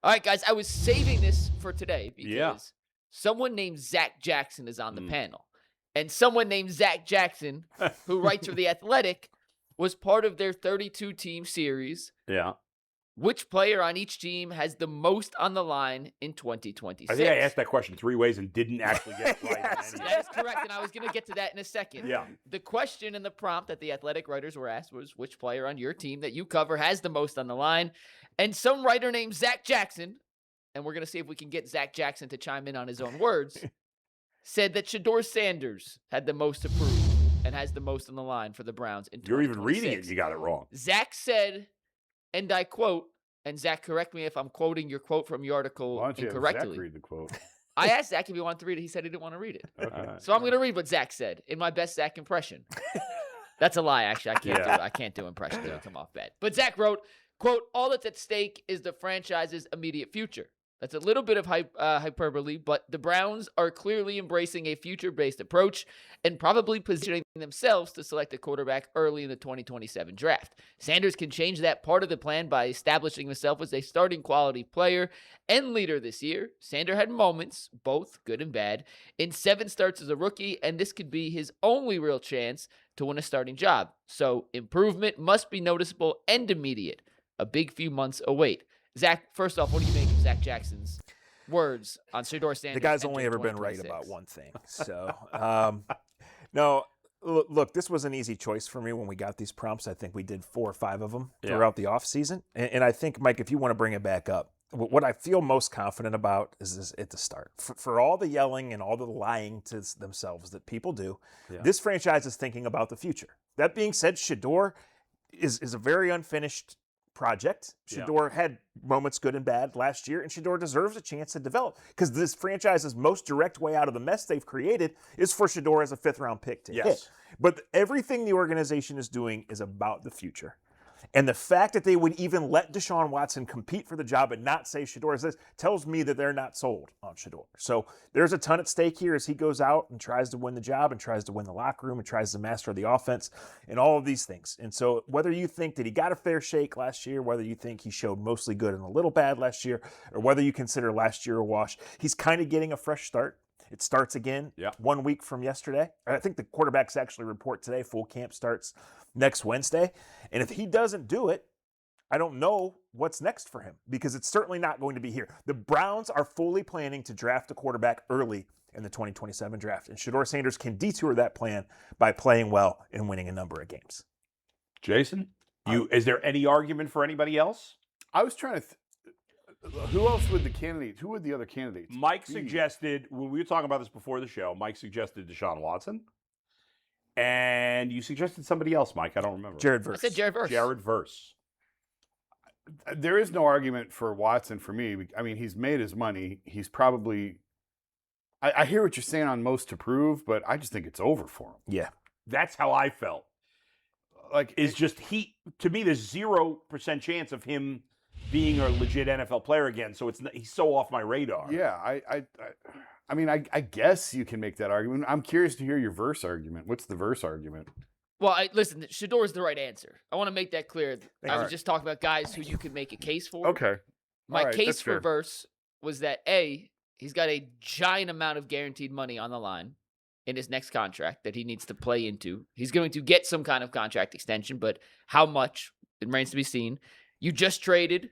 All right, guys, I was saving this for today because someone named Zach Jackson is on the panel. And someone named Zach Jackson, who writes for The Athletic, was part of their 32-team series. Yeah. Which player on each team has the most on the line in 2026? I think I asked that question 3 ways and didn't actually get it right. Yes. That is correct, and I was going to get to that in a second. Yeah. The question and the prompt that the Athletic writers were asked was, which player on your team that you cover has the most on the line? And some writer named Zach Jackson, and we're going to see if we can get Zach Jackson to chime in on his own words, said that Shedeur Sanders had the most approved and has the most on the line for the Browns in 2026. You're even reading it. You got it wrong. Zach said, and I quote, and Zach, correct me if I'm quoting your quote from your article Why don't you incorrectly. have Zach read the quote? I asked Zach if he wanted to read it. He said he didn't want to read it. Okay. So I'm going to read what Zach said in my best Zach impression. That's a lie, actually. I can't do impressions. It'll come off bad. But Zach wrote, quote, all that's at stake is the franchise's immediate future. That's a little bit of hyperbole, but the Browns are clearly embracing a future-based approach and probably positioning themselves to select a quarterback early in the 2027 draft. Sanders can change that part of the plan by establishing himself as a starting quality player and leader this year. Sanders had moments, both good and bad, in 7 starts as a rookie, and this could be his only real chance to win a starting job. So improvement must be noticeable and immediate. A big few months await. Zach, first off, what do you make of Zach Jackson's words on Shedeur Sanders? The guy's only ever been right about one thing. So, no, look, this was an easy choice for me when we got these prompts. I think we did 4 or 5 of them throughout the offseason. And I think, Mike, if you want to bring it back up, what I feel most confident about is this at the start. For all the yelling and all the lying to themselves that people do, this franchise is thinking about the future. That being said, Shedeur is a very unfinished project. Shedeur had moments good and bad last year, and Shedeur deserves a chance to develop because this franchise's most direct way out of the mess they've created is for Shedeur as a 5th-round pick to hit. But everything the organization is doing is about the future. And the fact that they would even let Deshaun Watson compete for the job and not say Shedeur is this tells me that they're not sold on Shedeur. So there's a ton at stake here as he goes out and tries to win the job and tries to win the locker room and tries to master the offense and all of these things. And so whether you think that he got a fair shake last year, whether you think he showed mostly good and a little bad last year, or whether you consider last year a wash, he's kind of getting a fresh start. It starts again 1 week from yesterday. I think the quarterbacks actually report today. Full camp starts next Wednesday. And if he doesn't do it, I don't know what's next for him because it's certainly not going to be here. The Browns are fully planning to draft a quarterback early in the 2027 draft. And Shedeur Sanders can detour that plan by playing well and winning a number of games. Jason, is there any argument for anybody else? I was trying to who else would the candidates? Who would the other candidates? Mike suggested, when we were talking about this before the show, Mike suggested Deshaun Watson. And you suggested somebody else, Mike. I don't remember. Jared Verse. I said Jared Verse. Jared Verse. There is no argument for Watson for me. I mean, he's made his money. He's probably I hear what you're saying on most to prove, but I just think it's over for him. Yeah. That's how I felt. Like, It's just to me, there's 0% chance of him being a legit NFL player again. So he's so off my radar. Yeah, I mean, I guess you can make that argument. I'm curious to hear your Verse argument. What's the Verse argument? Well, listen, Shedeur is the right answer. I want to make that clear. I was just talking about guys who you could make a case for. Okay. My case for Verse was that, A, he's got a giant amount of guaranteed money on the line in his next contract that he needs to play into. He's going to get some kind of contract extension, but how much, it remains to be seen. You just traded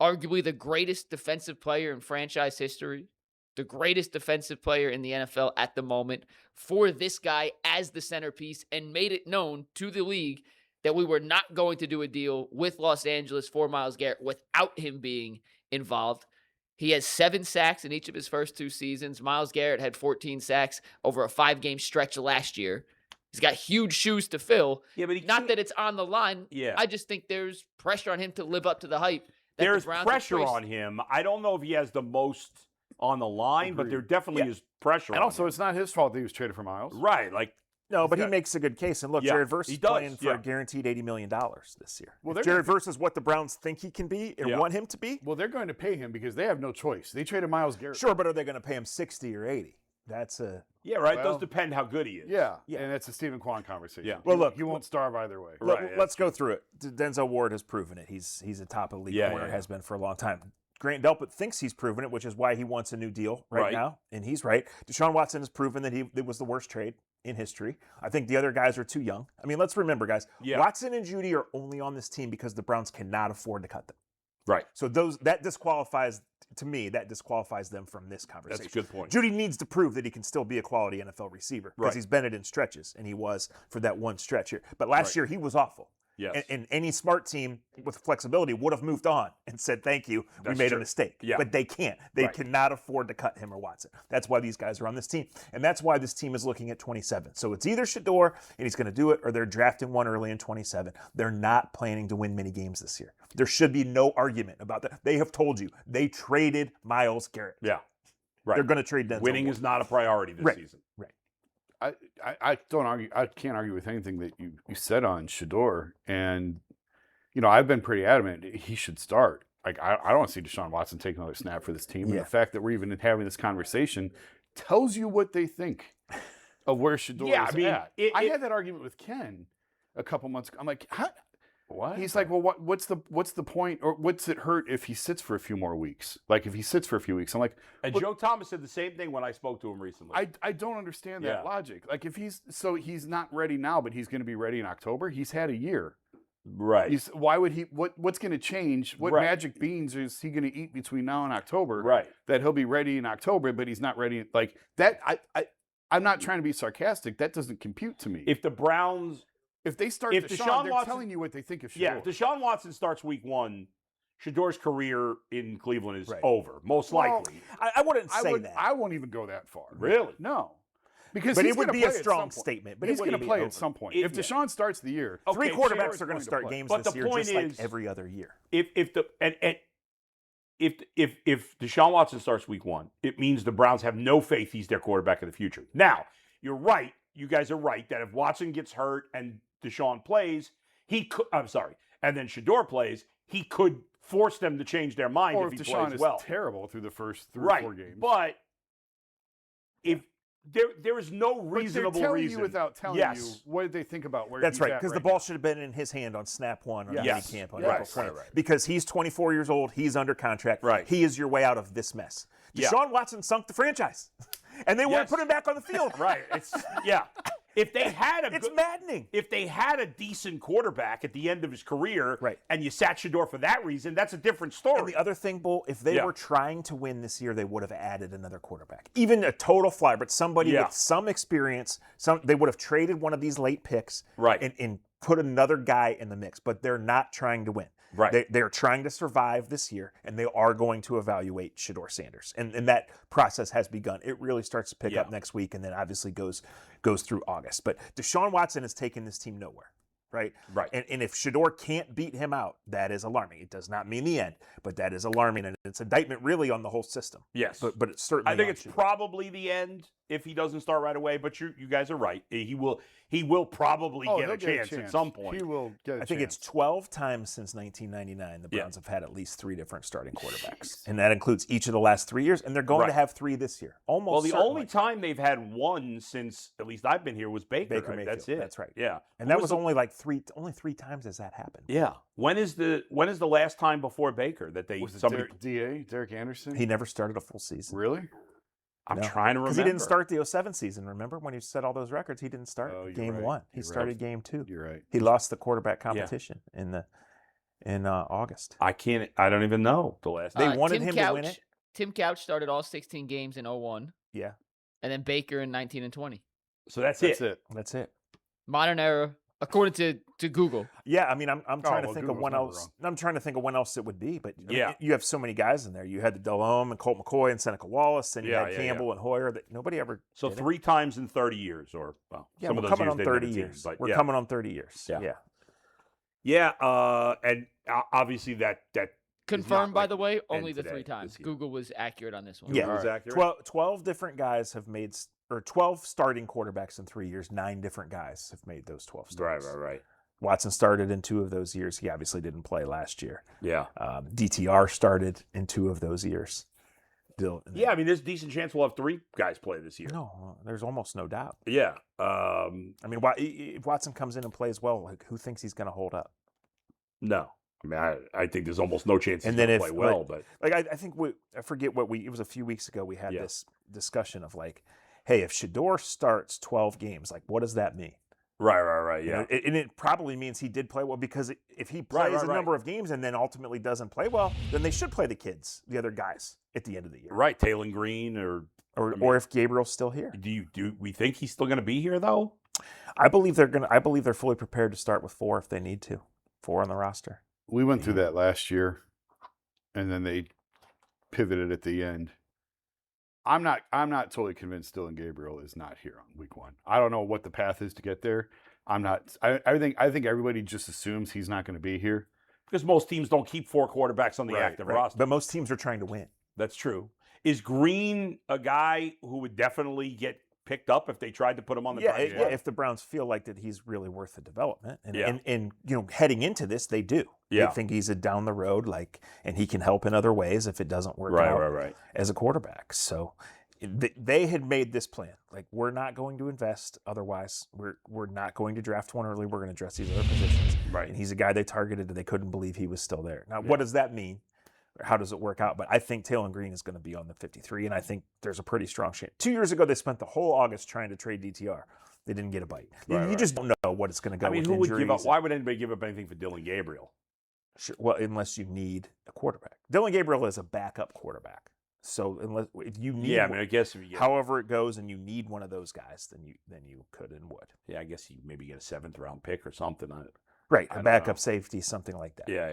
arguably the greatest defensive player in franchise history, the greatest defensive player in the NFL at the moment, for this guy as the centerpiece, and made it known to the league that we were not going to do a deal with Los Angeles for Myles Garrett without him being involved. He has 7 sacks in each of his first 2 seasons. Myles Garrett had 14 sacks over a 5-game stretch last year. He's got huge shoes to fill. Yeah, but not that it's on the line. Yeah. I just think there's pressure on him to live up to the hype. There's pressure on him. I don't know if he has the most on the line, but there definitely is pressure on him. And also, it's not his fault that he was traded for Myles. Right. No, but he makes a good case. And look, Jared Verse is playing for a guaranteed $80 million this year. Well, Jared Verse is what the Browns think he can be and want him to be. Well, they're going to pay him because they have no choice. They traded Myles Garrett. Sure, but are they going to pay him 60 or 80? That's a... Yeah, right. Those depend how good he is. Yeah, and it's a Stephen Kwan conversation. Yeah. Well, look, he won't starve either way. Let's go through it. Denzel Ward has proven it. He's a top elite corner, has been for a long time. Grant Delpit thinks he's proven it, which is why he wants a new deal right now, and he's right. Deshaun Watson has proven that it was the worst trade in history. I think the other guys are too young. I mean, let's remember, guys, Watson and Jeudy are only on this team because the Browns cannot afford to cut them. Right. So that disqualifies them from this conversation. That's a good point. Jeudy needs to prove that he can still be a quality NFL receiver because he's been it in stretches, and he was for that one stretch here. But last year he was awful. Yes. And any smart team with flexibility would have moved on and said, thank you, we made a mistake. Yeah. But they can't. They cannot afford to cut him or Watson. That's why these guys are on this team. And that's why this team is looking at 27. So it's either Shedeur, and he's going to do it, or they're drafting one early in 27. They're not planning to win many games this year. There should be no argument about that. They have told you. They traded Myles Garrett. Yeah. Right. They're going to trade Denzel Winning Ward. is not a priority this season. Right. I don't argue. I can't argue with anything that you said on Shedeur. And, I've been pretty adamant he should start. Like, I don't want to see Deshaun Watson take another snap for this team. And the fact that we're even having this conversation tells you what they think of where Shedeur is at. I had that argument with Ken a couple months ago. I'm like, how? What? He's like, well, what's the point, or what's it hurt if he sits for a few more weeks? Like, if he sits for a few weeks, I'm like, and Joe Thomas said the same thing when I spoke to him recently. I don't understand that logic. Like, if he's not ready now, but he's going to be ready in October. He's had a year, right? Why would he? What's going to change? What magic beans is he going to eat between now and October? Right. That he'll be ready in October, but he's not ready. Like that. I'm not trying to be sarcastic. That doesn't compute to me. If the Browns. If they start Deshaun, they're telling you what they think of Shedeur. Yeah, if Deshaun Watson starts week 1, Shedeur's career in Cleveland is over, most likely. I wouldn't say that. I won't even go that far. Really? No. Because but it would be a strong statement. But he's going to play at some point. If Deshaun starts the year, three quarterbacks are going to start games but this the year, point just is, like every other year. If Deshaun Watson starts week 1, it means the Browns have no faith he's their quarterback of the future. Now, you're right. You guys are right that if Watson gets hurt and Deshaun plays, he could. I'm sorry, and then Shedeur plays, he could force them to change their mind or if he Deshaun plays well. Is terrible through the first 3 or 4 games. But if there is no reasonable but they're telling reason you without telling you what did they think about where that's he's right at because the ball should have been in his hand on snap 1 on minicamp on April 20th. Right. Because he's 24 years old, he's under contract. Right. He is your way out of this mess. Deshaun Watson sunk the franchise, and they want to put him back on the field. Right. It's If they had it's maddening. If they had a decent quarterback at the end of his career, and you sat Shedeur for that reason, that's a different story. And the other thing, Bull, if they were trying to win this year, they would have added another quarterback, even a total flyer, but somebody with some experience. They would have traded one of these late picks, and put another guy in the mix. But they're not trying to win. Right. They're trying to survive this year, and they are going to evaluate Shedeur Sanders. And that process has begun. It really starts to pick up next week, and then obviously goes through August. But Deshaun Watson has taken this team nowhere. Right. And if Shedeur can't beat him out, that is alarming. It does not mean the end, but that is alarming, and it's indictment really on the whole system. Yes. But it's certainly I think it's Shedeur. Probably the end if he doesn't start right away, but you guys are right. He will probably get a chance at some point. He will get a chance. I think it's 12 times since 1999 the Browns have had at least 3 different starting quarterbacks. And that includes each of the last 3 years, and they're going to have 3 this year. Almost Well, the certainly. only time they've had 1 since at least I've been here was Baker. Mayfield. That's it. That's right. Yeah. And that was only like 3 times has that happened. Yeah. When is the last time before Baker that they was it somebody Derek Anderson? He never started a full season. Really? I'm trying to remember. Because he didn't start the 07 season, remember? When he set all those records, he didn't start game 1. He started game 2. You're right. He lost the quarterback competition in August. I don't even know the last. They wanted him to win it. Tim Couch started all 16 games in 01. Yeah. And then Baker in 19 and 20. So that's it. Modern era, according to Google. Yeah, I mean, I'm trying to think of when else. I'm trying to think of when else it would be, but you have so many guys in there. You had the Delhomme and Colt McCoy and Seneca Wallace, and you had Campbell and Hoyer that nobody ever. So 3 times in 30 years, or some of those coming years on they 30 did years. But We're coming on 30 years. Yeah. And obviously that Confirmed, by the way, only the today, 3 times. Google was accurate on this one. Yeah, was accurate. 12 different guys have made, or 12 starting quarterbacks in 3 years. 9 different guys have made those 12 starts. Right. Watson started in 2 of those years. He obviously didn't play last year. Yeah. DTR started in 2 of those years. Yeah, I mean, there's a decent chance we'll have 3 guys play this year. No, there's almost no doubt. Yeah. I mean, if Watson comes in and plays well, who thinks he's going to hold up? No. I mean, I think there's almost no chance he's And then going to if play well. But I think I forget it was a few weeks ago we had Yeah. this discussion of like, hey, if Shedeur starts 12 games, like what does that mean? right, You yeah. know, and it probably means he did play well, because if he plays a number of games and then ultimately doesn't play well, then they should play the other guys at the end of the year. Right, Taylor Green Or if Gabriel's still here. Do we think he's still going to be here though? I believe they're fully prepared to start with 4 if they need to. 4 on the roster. We went through that last year, and then they pivoted at the end. I'm not totally convinced Dylan Gabriel is not here on week 1. I don't know what the path is to get there. I'm not. I think everybody just assumes he's not going to be here. Because most teams don't keep 4 quarterbacks on the active roster. But most teams are trying to win. That's true. Is Green a guy who would definitely get picked up if they tried to put him on the practice squad? If the Browns feel like that he's really worth the development. And, Yeah. and heading into this, they do. Yeah. They think he's a down the road, and he can help in other ways if it doesn't work out Right. as a quarterback. So they had made this plan. Like, we're not going to invest. Otherwise, we're not going to draft one early. We're going to address these other positions. Right. And he's a guy they targeted, and they couldn't believe he was still there. Now, what does that mean? How does it work out? But I think Taylor Green is going to be on the 53, and I think there's a pretty strong chance. 2 years ago, they spent the whole August trying to trade DTR. They didn't get a bite. You just don't know what it's going to go. I mean, with who would injuries. give up? Why would anybody give up anything for Dylan Gabriel? Sure, well, unless you need a quarterback. Dylan Gabriel is a backup quarterback. So if you need, I guess if you get, however it goes, and you need one of those guys, then you could and would. I guess you maybe get a 7th round pick or something. Right, I a don't backup know. safety, something like that. Yeah.